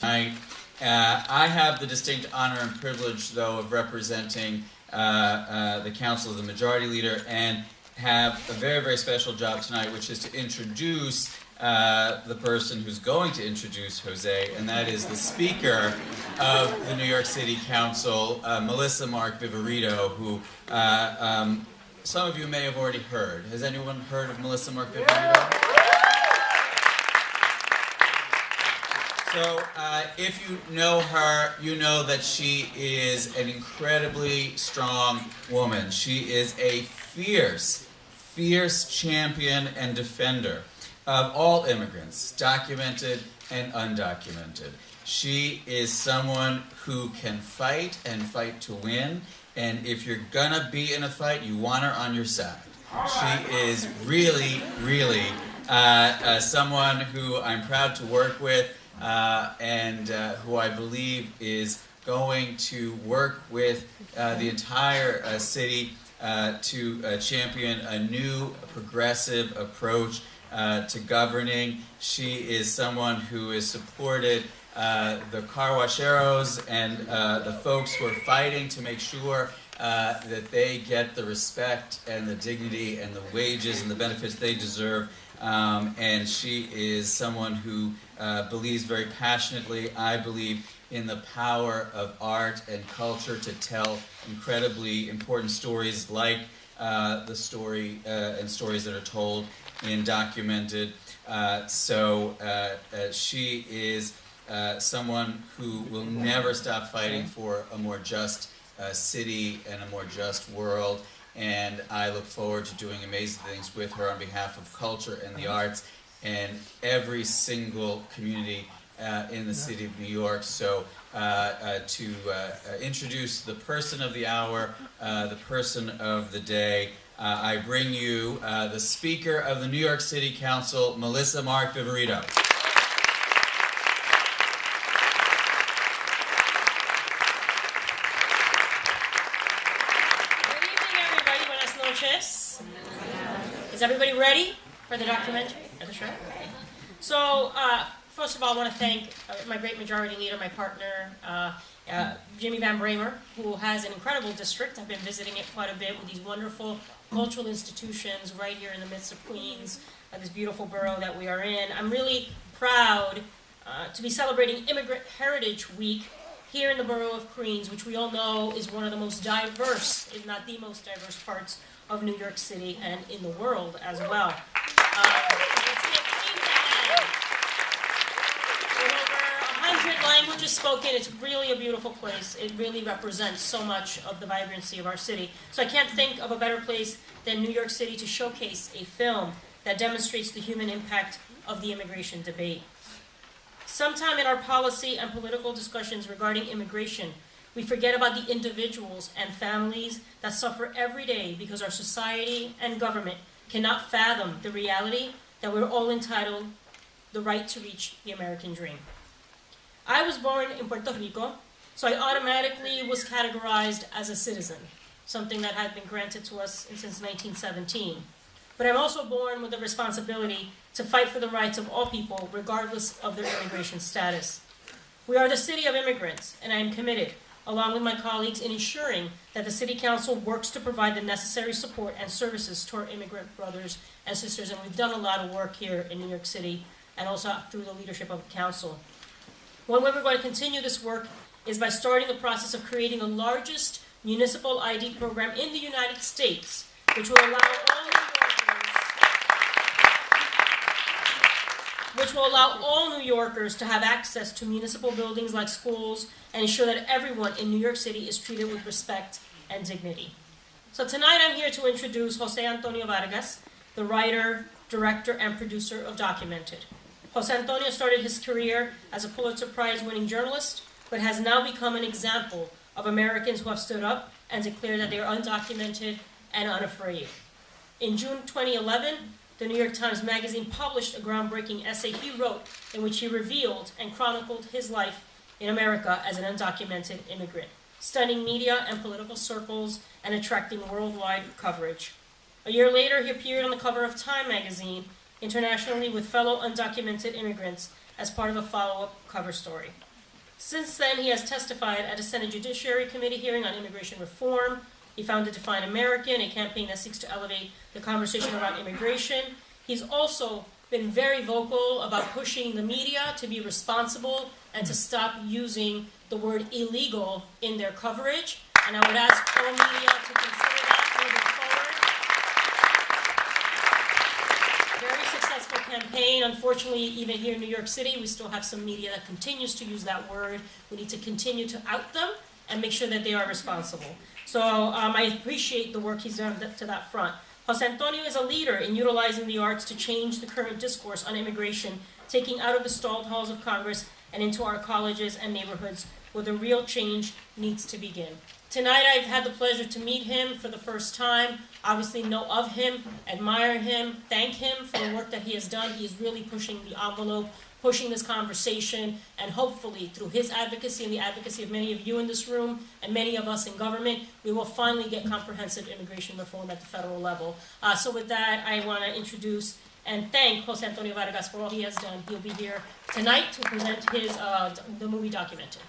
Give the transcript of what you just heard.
tonight. I have the distinct honor and privilege, though, of representing the Council of the Majority Leader and have a very, very special job tonight, which is to introduce the person who's going to introduce Jose, and that is the Speaker of the New York City Council, Melissa Mark-Viverito, who some of you may have already heard. Has anyone heard of Melissa Mark-Viverito? So, if you know her, you know that she is an incredibly strong woman. She is a fierce champion and defender of all immigrants, documented and undocumented. She is someone who can fight and fight to win, and if you're gonna be in a fight, you want her on your side. She is really someone who I'm proud to work with, and who I believe is going to work with the entire city to champion a new progressive approach to governing. She is someone who has supported the car washeros and the folks who are fighting to make sure that they get the respect and the dignity and the wages and the benefits they deserve. And she is someone who believes very passionately, I believe, in the power of art and culture to tell incredibly important stories like the story and stories that are told in Documented. She is someone who will never stop fighting for a more just city and a more just world. And I look forward to doing amazing things with her on behalf of culture and the arts and every single community in the city of New York. So to introduce the person of the hour, the person of the day, I bring you the Speaker of the New York City Council, Melissa Mark-Viverito. Is everybody ready for the documentary? So, first of all, I want to thank my great majority leader, my partner, Jimmy Van Bramer, who has an incredible district. I've been visiting it quite a bit with these wonderful cultural institutions right here in the midst of Queens, this beautiful borough that we are in. I'm really proud to be celebrating Immigrant Heritage Week here in the borough of Queens, which we all know is one of the most diverse, if not the most diverse parts of New York City and in the world as well. With over 100 languages spoken, it's really a beautiful place. It really represents so much of the vibrancy of our city. So I can't think of a better place than New York City to showcase a film that demonstrates the human impact of the immigration debate. Sometime in our policy and political discussions regarding immigration, we forget about the individuals and families that suffer every day because our society and government cannot fathom the reality that we're all entitled the right to reach the American dream. I was born in Puerto Rico, so I automatically was categorized as a citizen, something that had been granted to us since 1917. But I'm also born with the responsibility to fight for the rights of all people, regardless of their immigration status. We are the city of immigrants, and I am committed, along with my colleagues, in ensuring that the City Council works to provide the necessary support and services to our immigrant brothers and sisters. And we've done a lot of work here in New York City and also through the leadership of the Council. One way we're going to continue this work is by starting the process of creating the largest municipal ID program in the United States, which will allow all New Yorkers to have access to municipal buildings like schools and ensure that everyone in New York City is treated with respect and dignity. So tonight I'm here to introduce Jose Antonio Vargas, the writer, director, and producer of Documented. Jose Antonio started his career as a Pulitzer Prize-winning journalist, but has now become an example of Americans who have stood up and declared that they are undocumented and unafraid. In June 2011, the New York Times Magazine published a groundbreaking essay he wrote in which he revealed and chronicled his life in America as an undocumented immigrant, stunning media and political circles and attracting worldwide coverage. A year later, he appeared on the cover of Time Magazine internationally with fellow undocumented immigrants as part of a follow-up cover story. Since then, he has testified at a Senate Judiciary Committee hearing on immigration reform. He founded Define American, a campaign that seeks to elevate the conversation around immigration. He's also been very vocal about pushing the media to be responsible and to stop using the word illegal in their coverage. And I would ask all media to consider that moving forward. Very successful campaign. Unfortunately, even here in New York City, we still have some media that continues to use that word. We need to continue to out them and make sure that they are responsible. So I appreciate the work he's done to that front. Jose Antonio is a leader in utilizing the arts to change the current discourse on immigration, taking out of the stalled halls of Congress and into our colleges and neighborhoods where the real change needs to begin. Tonight I've had the pleasure to meet him for the first time, obviously know of him, admire him, thank him for the work that he has done. He is really pushing the envelope, pushing this conversation, and hopefully through his advocacy and the advocacy of many of you in this room and many of us in government, we will finally get comprehensive immigration reform at the federal level. So with that, I want to introduce and thank Jose Antonio Vargas for all he has done. He'll be here tonight to present his the movie documentary.